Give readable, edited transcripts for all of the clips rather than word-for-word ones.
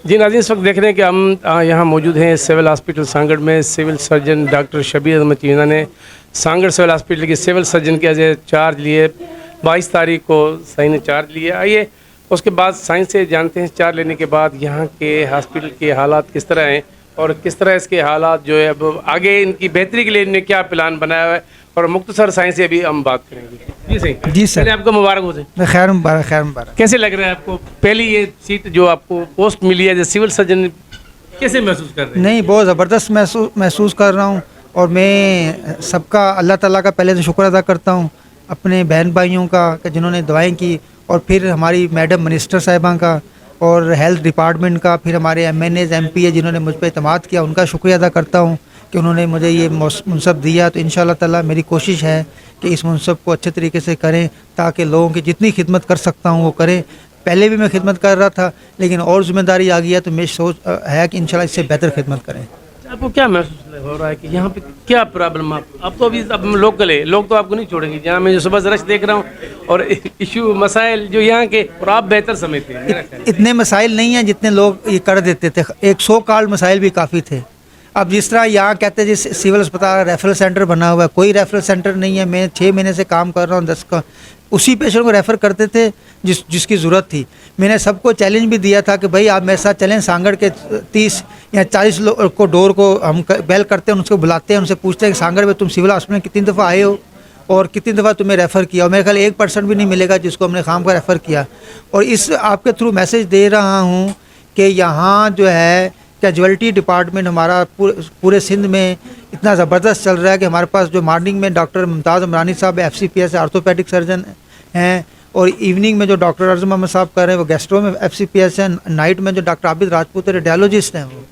जी नाज़रीन, इस वक्त देख रहे हैं कि हम यहाँ मौजूद हैं सिविल हॉस्पिटल सांगड़ में। Civil surgeon doctor Shabbir Ahmed Cheena ने सांगड़ सिविल हॉस्पिटल के सिविल सर्जन के एज चार्ज लिए। 22 तारीख को साईं ने चार्ज लिया। आइए उसके बाद साईं से जानते हैं चार्ज लेने के बाद यहाँ के हॉस्पिटल के हालात किस तरह हैं और किस तरह इसके हालात जो है अब आगे इनकी बेहतरी के लिए इन्होंने क्या प्लान बनाया हुआ है, और मुख्तसर साईं से अभी हम बात करेंगे। जी सही। जी सर। पहले आपको मुबारक हो जाए। खैर मुबारक, खैर मुबारक। कैसे लग रहा है आपको पहली ये सीट जो आपको पोस्ट मिली है सिविल सर्जन, कैसे महसूस कर रहे हैं? नहीं, बहुत ज़बरदस्त महसूस कर रहा हूँ। और मैं सबका, अल्लाह ताला का पहले तो शुक्र अदा करता हूँ, अपने बहन भाइयों का कि जिन्होंने दुआएं की, और फिर हमारी मैडम मिनिस्टर साहिबा का, और हेल्थ डिपार्टमेंट का, फिर हमारे MNAs MP जिन्होंने मुझ पर एतमाद किया, उनका शुक्रिया अदा करता हूँ कि उन्होंने मुझे ये मुनसब दिया। तो इंशाअल्लाह ताला मेरी कोशिश है कि इस मुनसब को अच्छे तरीके से करें ताकि लोगों की जितनी खिदमत कर सकता हूँ वो करें। पहले भी मैं खिदमत कर रहा था, लेकिन और ज़िम्मेदारी आ गई है, तो मेरी सोच है कि इंशाल्लाह इससे बेहतर खिदमत करें। आपको क्या महसूस हो रहा है कि यहाँ पे क्या प्रॉब्लम? आप तो अभी अब लोकल है, लोग तो आपको नहीं छोड़ेंगे। जहाँ मैं जो सुबह से रश देख रहा हूँ और इशू मसाइल जो यहाँ के, और आप बेहतर समझते हैं। मेरा ख्याल है। इतने मसाइल नहीं हैं जितने लोग ये कर देते थे। 100 कार्ड मसाइल भी काफ़ी थे। अब जिस तरह यहाँ कहते हैं जिस सिविल अस्पताल रेफरल सेंटर बना हुआ है, कोई रेफरल सेंटर नहीं है। मैं 6 महीने से काम कर रहा हूँ 10 का, उसी पेशेंट को रेफ़र करते थे जिसकी ज़रूरत थी। मैंने सबको चैलेंज भी दिया था कि भाई आप मेरे साथ चलें। सांगड़ के 30 या 40 लोग को डोर को हम बेल करते हैं, उनको बुलाते हैं, उनसे पूछते हैं कि सांगड़ में तुम सिविल हॉस्पिटल में कितनी दफ़ा आए हो और कितनी दफ़ा तुम्हें रेफ़र किया। और मेरे ख्याल 1% भी नहीं मिलेगा जिसको हमने खाम का रेफ़र किया। और इस आपके थ्रू मैसेज दे रहा हूँ कि यहाँ जो है कैजुअलिटी डिपार्टमेंट हमारा पूरे सिंध में इतना ज़बरदस्त चल रहा है कि हमारे पास जो मॉर्निंग में डॉक्टर मुमताज़ अमरानी साहब FCPS ऑर्थोपेडिक सर्जन हैं, और इवनिंग में जो डॉक्टर अर्जुन मोहम्मद साहब कर रहे हैं वो गैस्ट्रो में FCPS हैं, नाइट में जो डॉक्टर आबिद राजपूत रेडियोलॉजिस्ट हैं, वो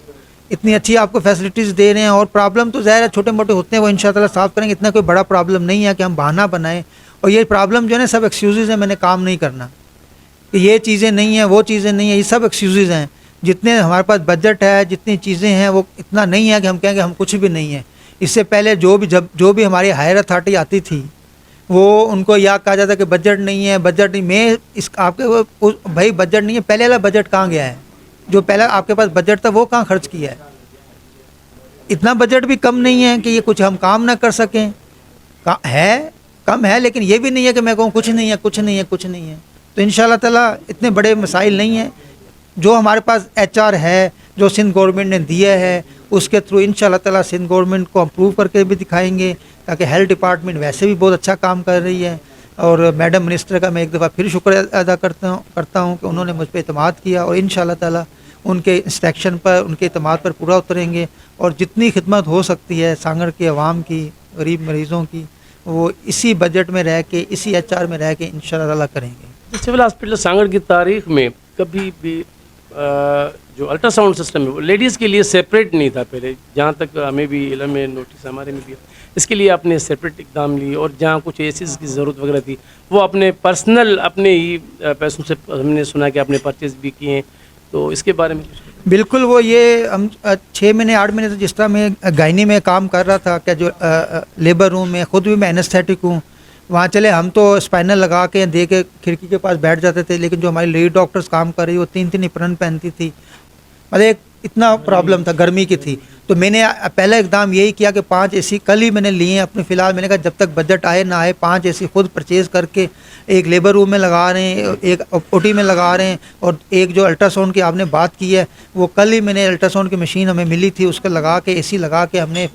इतनी अच्छी आपको फैसिलिटीज़ दे रहे हैं। और प्रॉब्लम तो ज़ाहिर है छोटे मोटे होते हैं, वो इंशाअल्लाह साफ़ करेंगे। इतना कोई बड़ा प्रॉब्लम नहीं है कि हम बहाना बनाएं। और ये प्रॉब्लम जो है ना, सब एक्सक्यूज़ हैं, मैंने काम नहीं करना, कि ये चीज़ें नहीं हैं, वो चीज़ें नहीं हैं, ये सब एक्सक्यूज़ हैं। जितने हमारे पास बजट है, जितनी चीज़ें हैं, वो इतना नहीं है कि हम कहेंगे हम कुछ भी नहीं है। इससे पहले जो भी हमारी हायर अथॉरिटी आती थी, वो उनको यह कहा जाता कि बजट नहीं है, बजट नहीं। मैं इस आपके भाई बजट नहीं है, पहले वाला बजट कहाँ गया है? जो पहले आपके पास बजट था वो कहाँ खर्च किया है? इतना बजट भी कम नहीं है कि ये कुछ हम काम ना कर सकें। है कम है, लेकिन ये भी नहीं है कि मैं कहूँ कुछ नहीं है, कुछ नहीं है, कुछ नहीं है। तो इंशाअल्लाह ताला इतने बड़े मसाइल नहीं हैं। जो हमारे पास HR है, जो सिंध गवर्नमेंट ने दिया है, उसके थ्रू इंशाअल्लाह ताला सिंध गवर्नमेंट को अप्रूव करके भी दिखाएंगे, ताकि हेल्थ डिपार्टमेंट वैसे भी बहुत अच्छा काम कर रही है। और मैडम मिनिस्टर का मैं एक दफ़ा फिर शुक्र अदा करता हूँ कि उन्होंने मुझ पर एतमाद किया, और इंशाअल्लाह ताला उनके इंस्ट्रक्शन पर, उनके एतमाद पर पूरा उतरेंगे। और जितनी खिदमत हो सकती है सांगड़ के अवाम की, गरीब मरीज़ों की, वो इसी बजट में रह के, इसी HR में रह के इंशाअल्लाह ताला करेंगे। सिविल हॉस्पिटल सांगड़ की तारीख में कभी भी जो अल्ट्रासाउंड सिस्टम है वो लेडीज़ के लिए सेपरेट नहीं था पहले, जहाँ तक हमें भी इल्म में, नोटिस हमारे में भी। इसके लिए आपने सेपरेट इकदाम ली, और जहाँ कुछ एसीज की ज़रूरत वगैरह थी वो अपने पर्सनल, अपने ही पैसों से हमने सुना कि आपने परचेज़ भी किए हैं। तो इसके बारे में कुछ? बिल्कुल, वो ये हम 6 महीने 8 महीने से, जिस तरह मैं गायनी में काम कर रहा था, क्या जो लेबर रूम में, ख़ुद भी मैं एनेस्थेटिक हूँ, वहाँ चले हम तो स्पाइनल लगा के दे के खिड़की के पास बैठ जाते थे। लेकिन जो हमारी लेडी डॉक्टर्स काम कर रही वो 3-3 एप्रन पहनती थी। मतलब एक इतना प्रॉब्लम था, गर्मी की थी। तो मैंने पहला एकदम यही किया कि 5 AC कल ही मैंने लिए हैं अपने। फ़िलहाल मैंने कहा जब तक बजट आए ना आए, 5 AC खुद परचेज़ करके एक लेबर रूम में लगा रहे हैं, एक OT में लगा रहे हैं, और एक जो अल्ट्रासाउंड की आपने बात की है, वो कल ही मैंने अल्ट्रासाउंड की मशीन हमें मिली थी, उसको लगा के AC लगा के हमने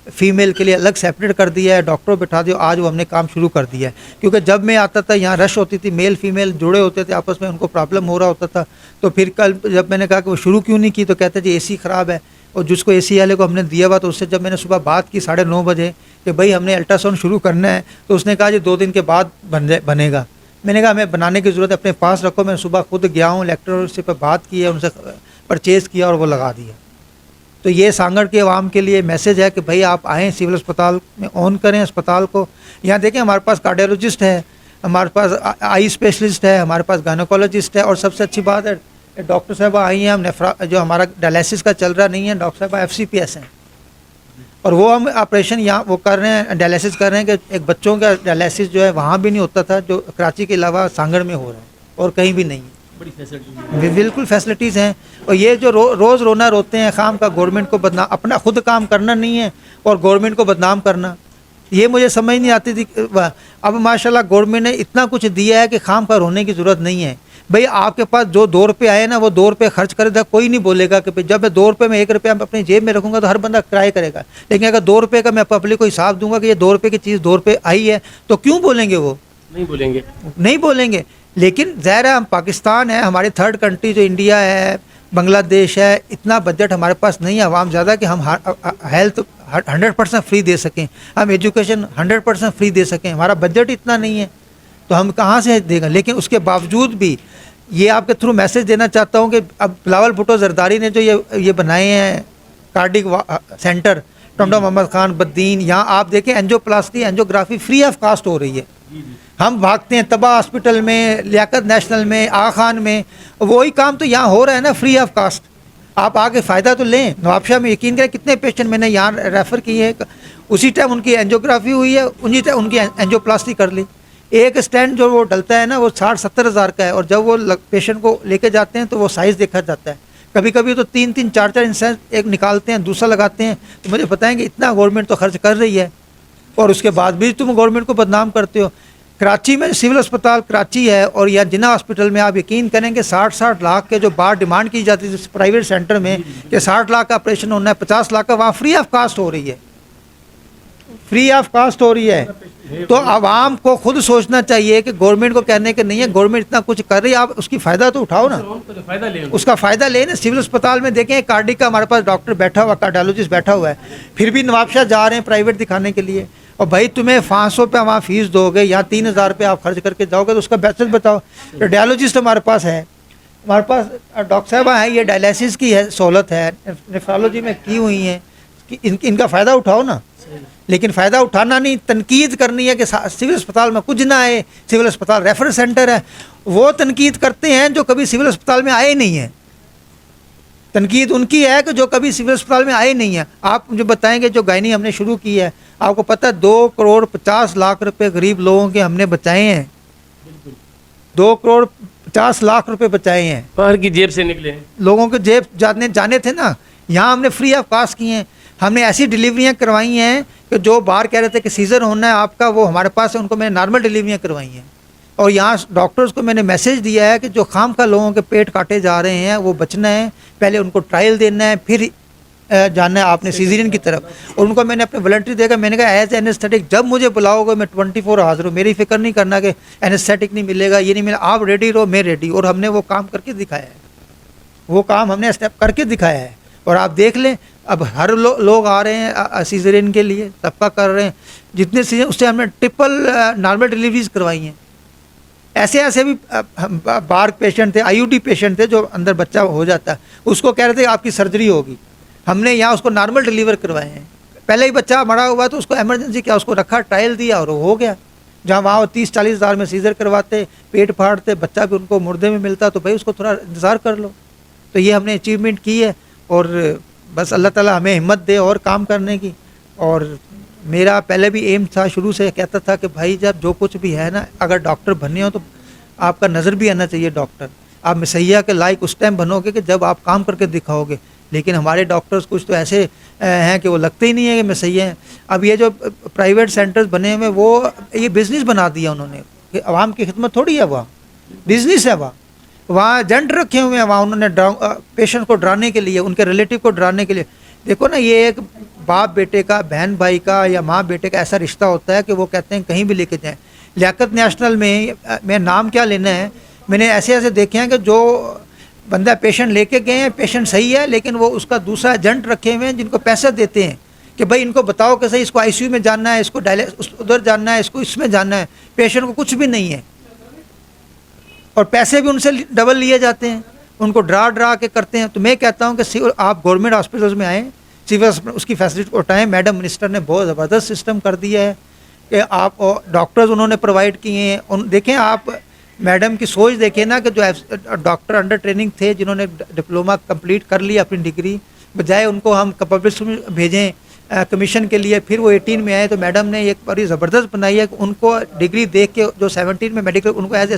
फ़ीमेल के लिए अलग सेपरेट कर दिया है, डॉक्टर बिठा दिया। आज वो हमने काम शुरू कर दिया है, क्योंकि जब मैं आता था यहाँ रश होती थी, मेल फीमेल जुड़े होते थे आपस में, उनको प्रॉब्लम हो रहा होता था। तो फिर कल जब मैंने कहा कि वो शुरू क्यों नहीं की, तो कहते जी AC ख़राब है। और जिसको AC वाले को हमने दिया हुआ, तो उससे जब मैंने सुबह बात की 9:30 बजे कि भाई हमने अल्ट्रासाउंड शुरू करना है, तो उसने कहा जी 2 दिन के बाद बनेगा। मैंने कहा हमें बनाने की ज़रूरत है, अपने पास रखो। मैं सुबह खुद गया हूँ, इलेक्ट्रिसिटी पर बात की है, उनसे परचेज़ किया और वो लगा दिया। तो ये सांगड़ के अवाम के लिए मैसेज है कि भाई आप आएँ सिविल अस्पताल में, ऑन करें अस्पताल को। यहाँ देखें हमारे पास कार्डियोलॉजिस्ट है, हमारे पास आई स्पेशलिस्ट है, हमारे पास गायनोकोलॉजिस्ट है, और सबसे अच्छी बात है डॉक्टर साहबा आई हैं। हम जो हमारा डायलिसिस का चल रहा नहीं है, डॉक्टर साहबा FCPS हैं, और वो हम ऑपरेशन यहाँ वो कर रहे हैं, डायलिसिस कर रहे हैं कि एक बच्चों का डायलिसिस जो है वहाँ भी नहीं होता था, जो कराची के अलावा सांगड़ में हो रहा है और कहीं भी नहीं है। बड़ी फैसिलिटी। बिल्कुल फैसिलिटीज़ हैं। और ये जो रोज़ रोना रोते हैं खाम का गवर्नमेंट को बदनाम, अपना खुद काम करना नहीं है और गवर्नमेंट को बदनाम करना, ये मुझे समझ नहीं आती थी। अब माशाल्लाह गवर्नमेंट ने इतना कुछ दिया है कि खाम का रोने की ज़रूरत नहीं है। भाई आपके पास जो 2 रुपये आए ना, वो 2 रुपये खर्च करे था, कोई नहीं बोलेगा कि भाई जब मैं 2 रुपये में 1 रुपया अपनी जेब में रखूँगा तो हर बंदा ट्राई करेगा। लेकिन अगर 2 रुपये का मैं पब्लिक को हिसाब दूंगा कि ये 2 रुपये की चीज़ 2 रुपये आई है, तो क्यों बोलेंगे? वो नहीं बोलेंगे। नहीं बोलेंगे। लेकिन ज़ाहिर है हम पाकिस्तान है, हमारी थर्ड कंट्री जो इंडिया है, बांग्लादेश है, इतना बजट हमारे पास नहीं है आवाम ज़्यादा कि हम हेल्थ 100% फ्री दे सकें, हम एजुकेशन 100% फ्री दे सकें। हमारा बजट इतना नहीं है तो हम कहाँ से देंगे। लेकिन उसके बावजूद भी ये आपके थ्रू मैसेज देना चाहता हूँ कि अब बिलावल भुट्टो जरदारी ने जो ये बनाए हैं कार्डिक सेंटर, टोंडो मोहम्मद खान बद्दीन, यहाँ आप देखें angioplasty angiography free of cost हो रही है। हम भागते हैं तबा हॉस्पिटल में, लियाकत नेशनल में, आगा खान में, वही काम तो यहाँ हो रहा है ना फ्री ऑफ कास्ट। आप आके फ़ायदा तो लें। नवाबशाह में यकीन करें कितने पेशेंट मैंने यहाँ रेफ़र किए हैं, उसी टाइम उनकी एंजियोग्राफी हुई है, उसी टाइम उनकी एंजियोप्लास्टी कर ली। एक स्टैंड जो वो डलता है ना, वो 60-70 हज़ार का है, और जब वो पेशेंट को लेके जाते हैं तो वो साइज़ देखा जाता है। कभी कभी तो 3-3, 4-4 इंसान एक निकालते हैं, दूसरा लगाते हैं। तो मुझे बताएंगे इतना गवर्नमेंट तो खर्च कर रही है और उसके बाद भी तुम गवर्नमेंट को बदनाम करते हो। कराची में सिविल अस्पताल कराची है और या जिन्ना हॉस्पिटल में आप यकीन करेंगे 60-60 लाख के जो बाहर डिमांड की जाती थी प्राइवेट सेंटर में कि 60 लाख का ऑपरेशन होना है, 50 लाख का, वहाँ फ्री ऑफ कास्ट हो रही है, फ्री ऑफ कास्ट हो रही है। तो आवाम को खुद सोचना चाहिए कि गवर्नमेंट को कहने के नहीं है, गवर्नमेंट इतना कुछ कर रही है, आप उसकी फ़ायदा तो उठाओ ना, उसका फ़ायदा लें ना। सिविल अस्पताल में देखें कार्डिक का हमारे पास डॉक्टर बैठा हुआ, कार्डियोलॉजिस्ट बैठा हुआ है, फिर भी नवाबशाह जा रहे हैं प्राइवेट दिखाने के लिए। और भाई तुम्हें 500 रुपये वहाँ फीस दोगे या 3000 रुपये आप खर्च करके जाओगे तो उसका बेहतर बताओ। रेडियोलॉजिस्ट हमारे पास है, हमारे पास डॉक्टर साहबा हैं, ये डायलिसिस की है सहूलत है, नेफ्रोलॉजी में की हुई हैं, इनका फ़ायदा उठाओ ना। लेकिन फ़ायदा उठाना नहीं, तनकीद करनी है कि सिविल अस्पताल में कुछ ना आए, सिविल अस्पताल रेफरल सेंटर है। वो तनकीद करते हैं जो कभी सिविल अस्पताल में आए नहीं हैं। तनकीद उनकी है कि जो कभी सिविल अस्पताल में आए नहीं हैं। आप मुझे बताएंगे जो गायनी हमने शुरू की है, आपको पता है 2,50,00,000 रुपये गरीब लोगों के हमने बचाए हैं, 2,50,00,000 रुपये बचाए हैं, बाहर की जेब से निकले हैं, लोगों के जेब जाने थे ना। यहाँ हमने फ्री ऑफ कास्ट किए हैं। हमने ऐसी डिलीवरियाँ करवाई हैं कि जो बाहर कह रहे थे कि सीज़र होना है आपका, वो हमारे पास है, उनको मैंने नॉर्मल डिलीवरियाँ करवाई हैं। और यहाँ डॉक्टर्स को मैंने मैसेज दिया है कि जो खाम खा लोगों के पेट काटे जा रहे हैं वो बचना है, पहले उनको ट्रायल देना है, फिर जाना है आपने सीजरियन की तरफ। और उनको मैंने अपने वॉलंटरी देकर मैंने कहा एज एनेस्थेटिक जब मुझे बुलाओगे मैं 24 हाजिर हूँ, मेरी फिक्र नहीं करना कि एनेस्थेटिक नहीं मिलेगा, ये नहीं मिला, आप रेडी रहो, मैं रेडी। और हमने वो काम करके दिखाया है, वो काम हमने स्टेप करके दिखाया है। और आप देख लें अब हर लोग आ रहे हैं सीजरियन के लिए, सबका कर रहे हैं। जितने सीजन उससे हमने ट्रिपल नॉर्मल डिलीवरीज करवाई हैं। ऐसे ऐसे भी बार पेशेंट थे, IUD पेशेंट थे जो अंदर बच्चा हो जाता है, उसको कह रहे थे आपकी सर्जरी होगी, हमने यहाँ उसको नॉर्मल डिलीवर करवाए हैं। पहले ही बच्चा मरा हुआ तो उसको इमरजेंसी क्या, उसको रखा, ट्रायल दिया और हो गया। जहाँ वहाँ 30-40 हज़ार में सीजर करवाते, पेट फाड़ते, बच्चा भी उनको मुर्दे में मिलता, तो भाई उसको थोड़ा इंतज़ार कर लो। तो ये हमने अचीवमेंट की है और बस अल्लाह ताला हमें हिम्मत दे और काम करने की। और मेरा पहले भी एम था, शुरू से कहता था कि भाई जब जो कुछ भी है ना, अगर डॉक्टर बनने हो तो आपका नज़र भी आना चाहिए डॉक्टर। आप मसैया के लायक उस टाइम बनोगे कि जब आप काम करके दिखाओगे। लेकिन हमारे डॉक्टर्स कुछ तो ऐसे हैं कि वो लगते ही नहीं है कि मसैया हैं। अब ये जो प्राइवेट सेंटर्स बने हुए वो ये बिज़नेस बना दिया उन्होंने कि आवाम की खिदमत थोड़ी है, वहाँ बिज़नेस है। वहाँ एजेंट रखे हुए हैं, वहाँ उन्होंने पेशेंट को डराने के लिए, उनके रिलेटिव को डराने के लिए। देखो ना, ये एक बाप बेटे का, बहन भाई का या माँ बेटे का ऐसा रिश्ता होता है कि वो कहते हैं कहीं भी लेके जाएं। लियाकत नेशनल में, मैं नाम क्या लेना है, मैंने ऐसे ऐसे देखे हैं कि जो बंदा पेशेंट लेके गए हैं, पेशेंट सही है, लेकिन वो उसका दूसरा एजेंट रखे हुए हैं जिनको पैसे देते हैं कि भाई इनको बताओ कि सही इसको ICU में जाना है, इसको उधर जाना है, इसको इसमें जाना है। पेशेंट को कुछ भी नहीं है और पैसे भी उनसे डबल लिए जाते हैं, उनको डरा के करते हैं। तो मैं कहता हूं कि आप गवर्नमेंट हॉस्पिटल्स में आएँ, सिविल उसकी फैसिलिटी उठाएँ। मैडम मिनिस्टर ने बहुत ज़बरदस्त सिस्टम कर दिया है कि आप डॉक्टर्स उन्होंने प्रोवाइड किए हैं। देखें आप मैडम की सोच देखें ना कि जो डॉक्टर अंडर ट्रेनिंग थे, जिन्होंने डिप्लोमा कंप्लीट कर लिया अपनी डिग्री, बजाय उनको हम पब्लिक में भेजें कमीशन के लिए, फिर वो 18 में आए, तो मैडम ने एक बड़ी ज़बरदस्त बनाई है कि उनको डिग्री देख के जो 17 में मेडिकल, उनको एज ए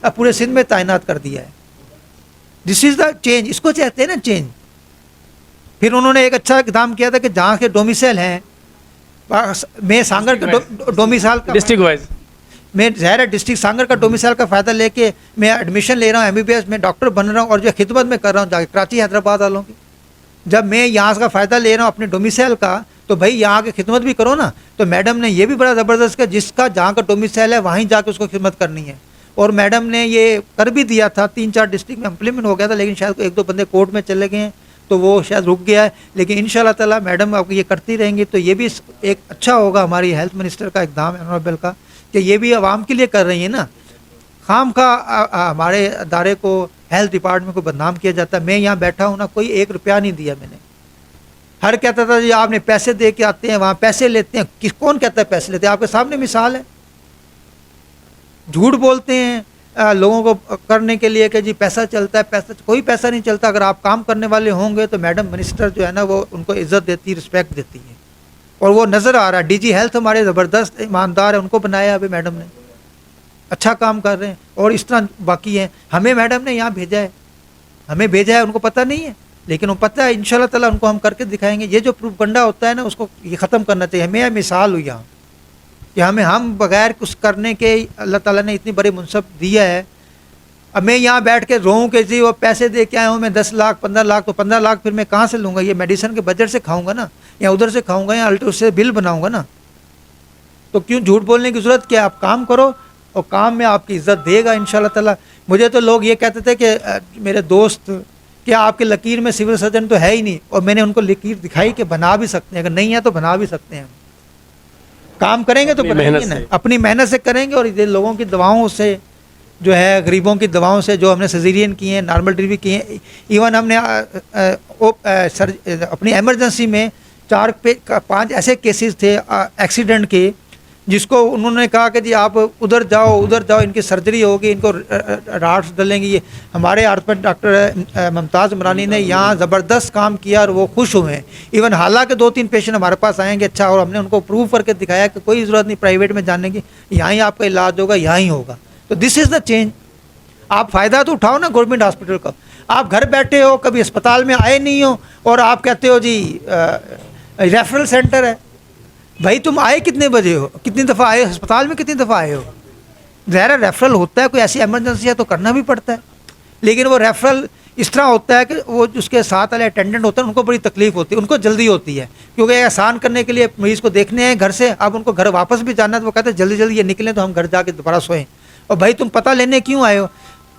पूरे सिंध में तैनात कर दिया है। दिस इज़ द चेंज, इसको चाहते हैं ना चेंज। फिर उन्होंने एक अच्छा इकदाम किया था कि जहाँ के डोमिसाइल हैं, मैं सांगर के डोमिसाइल का डिस्ट्रिक्ट वाइज मैं ज़ाहिर डिस्ट्रिक्ट सांगर का डोमिसाइल का फ़ायदा लेके मैं एडमिशन ले रहा हूँ, MBBS में डॉक्टर बन रहा हूँ और जो खिदमत में कर रहा हूँ जाके कराची हैदराबाद वालों की। जब मैं यहाँ का फ़ायदा ले रहा हूँ अपने डोमिसाइल का, तो भाई यहाँ की खिदमत भी करो ना। तो मैडम ने ये भी बड़ा ज़बरदस्त किया, जिसका जहाँ का डोमिसाइल है वहीं जाके उसको खिदमत करनी है। और मैडम ने ये कर भी दिया था, 3-4 डिस्ट्रिक्ट में इम्प्लीमेंट हो गया था, लेकिन शायद 1-2 बंदे कोर्ट में चले गए हैं तो वो शायद रुक गया है। लेकिन इंशाल्लाह ताला मैडम आपको ये करती रहेंगी तो ये भी एक अच्छा होगा हमारी हेल्थ मिनिस्टर का इक़दाम ऑनरेबल का, कि ये भी आवाम के लिए कर रही है ना। खाम का हमारे अदारे को, हेल्थ डिपार्टमेंट को बदनाम किया जाता है। मैं यहाँ बैठा हूँ ना, कोई 1 रुपया नहीं दिया मैंने। हर कहता था जी आपने पैसे दे के आते हैं, वहाँ पैसे लेते हैं। कौन कहता है पैसे लेते हैं? आपके सामने मिसाल है। झूठ बोलते हैं लोगों को करने के लिए कि जी पैसा चलता है, पैसा, कोई पैसा नहीं चलता। अगर आप काम करने वाले होंगे तो मैडम मिनिस्टर जो है ना वो उनको इज़्ज़त देती, रिस्पेक्ट देती है। और वो नज़र आ रहा है। DG हेल्थ हमारे ज़बरदस्त ईमानदार है, उनको बनाया अभी मैडम ने, अच्छा काम कर रहे हैं। और इस तरह बाकी हैं। हमें मैडम ने यहाँ भेजा है, हमें भेजा है, उनको पता नहीं है, लेकिन वो पता है। इंशाल्लाह ताला उनको हम करके दिखाएंगे। ये जो प्रोपगंडा होता है ना, उसको ये ख़त्म करना चाहिए। हमें मिसाल हुई यहाँ कि हम बगैर कुछ करने के अल्लाह ताला ने इतनी बड़ी मुनसब दिया है। अब मैं यहाँ बैठ के रोऊँ कि जी वो पैसे दे के आया हूँ मैं 10 लाख 15 लाख, तो 15 लाख फिर मैं कहाँ से लूँगा? ये मेडिसिन के बजट से खाऊंगा ना, या उधर से खाऊंगा, या अल्टर उससे बिल बनाऊंगा ना। तो क्यों झूठ बोलने की ज़रूरत क्या? आप काम करो और काम में आपकी इज़्ज़त देगा इंशाल्लाह ताला। मुझे तो लोग ये कहते थे कि मेरे दोस्त, क्या आपके लकीर में सिविल सर्जन तो है ही नहीं? और मैंने उनको लकीर दिखाई कि बना भी सकते हैं, अगर नहीं है तो बना भी सकते हैं। काम करेंगे तो बनाएंगे ना, अपनी मेहनत से करेंगे। और ये लोगों की दवाओं से जो है, गरीबों की दवाओं से, जो हमने सिजेरियन की हैं, नॉर्मल डिलीवरी की हैं, इवन हमने अपनी एमरजेंसी में 4-5 ऐसे केसेस थे एक्सीडेंट के, जिसको उन्होंने कहा कि जी आप उधर जाओ, इनकी सर्जरी होगी, इनको राड्स डलेंगी। ये हमारे आर्थोपेड डॉक्टर मुमताज़ इमरानी ने यहाँ ज़बरदस्त काम किया और वो खुश हुए हैं। इवन हालांकि 2-3 पेशेंट हमारे पास आएंगे अच्छा, और हमने उनको प्रूव करके दिखाया कि कोई ज़रूरत नहीं प्राइवेट में जाने की, यहाँ ही आपका इलाज होगा, यहाँ ही होगा। तो दिस इज़ द चेंज। आप फ़ायदा तो उठाओ ना गवर्नमेंट हॉस्पिटल का। आप घर बैठे हो, कभी अस्पताल में आए नहीं हो, और आप कहते हो जी रेफरल सेंटर है। भाई तुम आए कितने बजे हो, कितनी दफ़ा आए अस्पताल में, कितनी दफ़ा आए हो? ज़ाहिर रेफरल होता है, कोई ऐसी एमरजेंसी है तो करना भी पड़ता है। लेकिन वो रेफरल इस तरह होता है कि वो उसके साथ वाले अटेंडेंट होते हैं, उनको बड़ी तकलीफ होती है, उनको जल्दी होती है, क्योंकि आसान करने के लिए मरीज़ को देखने हैं घर से, अब उनको घर वापस भी जाना है, तो वो कहते हैं जल्दी जल्दी ये निकलें तो हम घर जाके दोबारा सोएं। और भाई तुम पता लेने क्यों आए हो?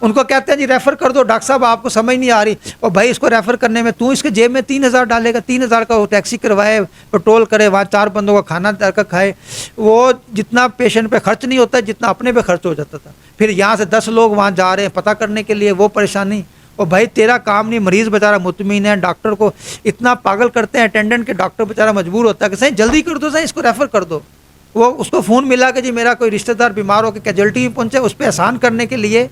उनको कहते हैं जी रेफ़र कर दो डॉक्टर साहब, आपको समझ नहीं आ रही। और भाई इसको रेफ़र करने में तू इसके जेब में 3000 डालेगा, 3000 का वो टैक्सी करवाए, पेट्रोल करे, वहाँ 4 बंदों का खाना जाकर खाए। वो जितना पेशेंट पे खर्च नहीं होता जितना अपने पे खर्च हो जाता था। फिर यहाँ से 10 लोग वहाँ जा रहे हैं पता करने के लिए, वो परेशानी। और भाई तेरा काम नहीं, मरीज़ बेचारा मुतमिन है, डॉक्टर को इतना पागल करते हैं अटेंडेंट के, डॉक्टर बेचारा मजबूर होता है कि सही जल्दी कर दो, सही इसको रेफ़र कर दो। वो उसको फ़ोन मिला कि जी मेरा कोई रिश्तेदार बीमार होकर कैजुअल्टी में पहुँचे, उस पर एहसान करने के लिए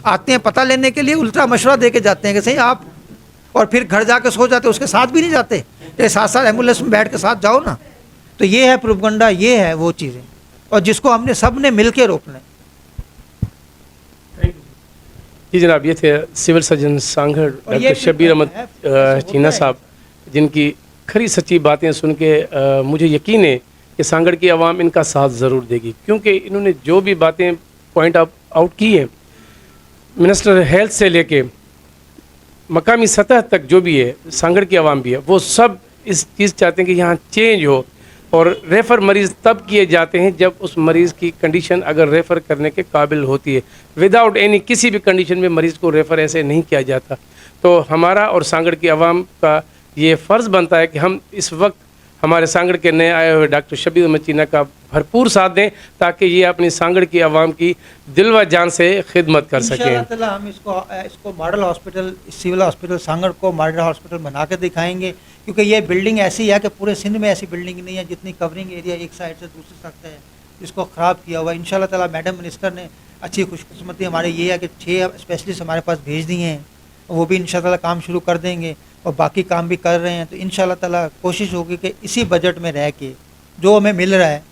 आते हैं, पता लेने के लिए उल्टा मशवरा दे के जाते हैं कि सही आप, और फिर घर जाके सो जाते, उसके साथ भी नहीं जाते, तो साथ साथ एम्बुलेंस में बैठ के साथ जाओ ना। तो ये है प्रोपगंडा, ये है वो चीज़ें, और जिसको हमने सब ने मिल के रोकना है। जी जनाब, ये थे civil surgeon Sanghar doctor Shabbir Ahmed Cheena साहब, जिनकी खरी सच्ची बातें सुन के मुझे यकीन है कि सांगड़ की आवाम इनका साथ ज़रूर देगी, क्योंकि इन्होंने जो भी बातें पॉइंट आउट की है, मिनिस्टर हेल्थ से लेके मकामी सतह तक जो भी है, सांगड़ की आवाम भी है, वो सब इस चीज़ चाहते हैं कि यहाँ चेंज हो। और रेफ़र मरीज़ तब किए जाते हैं जब उस मरीज़ की कंडीशन अगर रेफ़र करने के काबिल होती है। विदाउट एनी किसी भी कंडीशन में मरीज़ को रेफ़र ऐसे नहीं किया जाता। तो हमारा और सांगड़ की आवाम का ये फ़र्ज़ बनता है कि हम इस वक्त हमारे सांगड़ के नए आए हुए डॉक्टर शबीर अहमद चीना का भरपूर साथ दें, ताकि ये अपनी सांगड़ की आवाम की दिल व जान से खिदमत कर सकें। इंशाअल्लाह हम इसको model hospital, civil hospital Sanghar को मॉडल हॉस्पिटल बना के दिखाएंगे, क्योंकि ये बिल्डिंग ऐसी है कि पूरे सिंध में ऐसी बिल्डिंग नहीं है जितनी कवरिंग एरिया एक साइड से दूसरी तक है, इसको ख़राब किया हुआ। इंशाअल्लाह ताला मैडम मिनिस्टर ने अच्छी खुशकिस्मती हमारे ये है कि 6 स्पेशलिस्ट हमारे पास भेज दिए हैं, वो भी इंशाअल्लाह काम शुरू कर देंगे और बाकी काम भी कर रहे हैं। तो इंशाअल्लाह ताला कोशिश होगी कि इसी बजट में रह के जो हमें मिल रहा है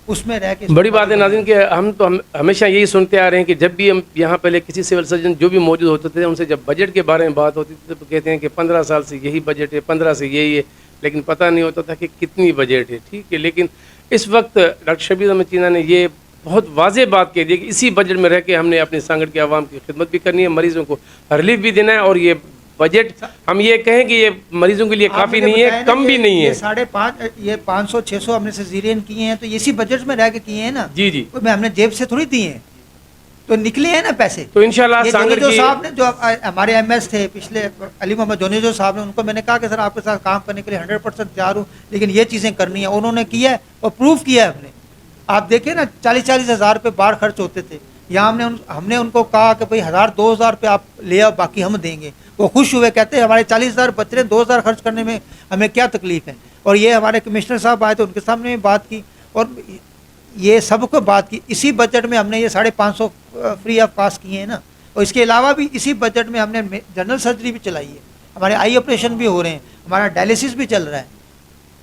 उसमें रह के बड़ी बात है नाज़रीन कि हम हमेशा यही सुनते आ रहे हैं कि जब भी हम यहाँ पहले किसी सिविल सर्जन जो भी मौजूद होते थे उनसे जब बजट के बारे में बात होती थी तो कहते हैं कि 15 साल से यही बजट है, 15 से यही है, लेकिन पता नहीं होता था कि कितनी बजट है। ठीक है, लेकिन इस वक्त डॉक्टर शबीर अहमद चीना ने ये बहुत वाज़ेह बात कह दी कि इसी बजट में रह के हमने अपने सांगड़ के आवाम की खिदमत भी करनी है, मरीज़ों को रिलीफ भी देना है, और ये बजट हम ये कहें कि ये मरीजों के लिए काफ़ी नहीं है, कम भी नहीं है। 5.5 ये 500-600 हमने सिजेरियन किए हैं तो इसी बजट में रह के किए हैं ना। जी जी, कोई हमने जेब से थोड़ी दिए हैं, तो निकले हैं ना पैसे। तो इंशाल्लाह सांगड़ जो की साहब ने जो हमारे एमएस थे पिछले अली मोहम्मद जोनेजो साहब ने, उनको मैंने कहा कि सर आपके साथ काम करने के लिए 100% तैयार हूँ, लेकिन ये चीज़ें करनी है। उन्होंने किया है और प्रूफ किया है हमने। आप देखिए ना 40-40 हज़ार रुपये बाहर खर्च होते थे, यहाँ हमने उनको कहा कि भाई 1000-2000 रुपये आप ले आओ, बाकी हम देंगे। वो खुश हुए, कहते हैं हमारे 40,000 बच रहे, 2000 खर्च करने में हमें क्या तकलीफ है। और ये हमारे कमिश्नर साहब आए थे, उनके सामने भी बात की और ये सबको बात की। इसी बजट में हमने ये 550 फ्री ऑफ कॉस्ट किए हैं ना, और इसके अलावा भी इसी बजट में हमने जनरल सर्जरी भी चलाई है, हमारे आई ऑपरेशन भी हो रहे हैं, हमारा डायलिसिस भी चल रहा है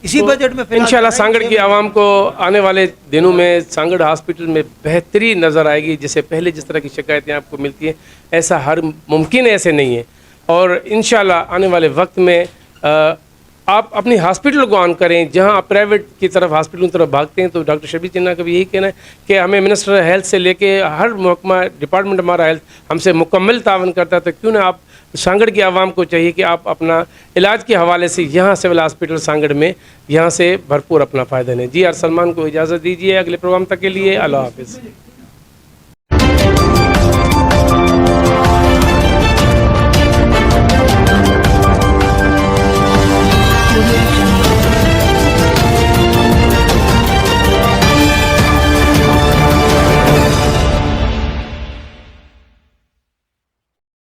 इसी बजट में। इंशाल्लाह सांगड़ की आवाम को आने वाले दिनों में सांगड़ हॉस्पिटल में बेहतरी नज़र आएगी। जैसे पहले जिस तरह की शिकायतें आपको मिलती हैं, ऐसा हर मुमकिन ऐसे नहीं है। और इंशाल्लाह आने वाले वक्त में आप अपनी हॉस्पिटल को ऑन करें। जहां आप प्राइवेट की तरफ हॉस्पिटलों की तरफ भागते हैं, तो डॉक्टर शबीर चीना का भी यही कहना है कि हमें मिनिस्टर हेल्थ से लेके हर महकमा डिपार्टमेंट हमारा हेल्थ हमसे मुकम्मल तावन करता है। तो क्यों ना आप सांगड़ की आवाम को चाहिए कि आप अपना इलाज के हवाले से यहाँ सिविल हॉस्पिटल सांगड़ में यहाँ से भरपूर अपना फ़ायदा लें। जी, आर सलमान को इजाज़त दीजिए। अगले प्रोग्राम तक के लिए अल्लाह हाफिज़।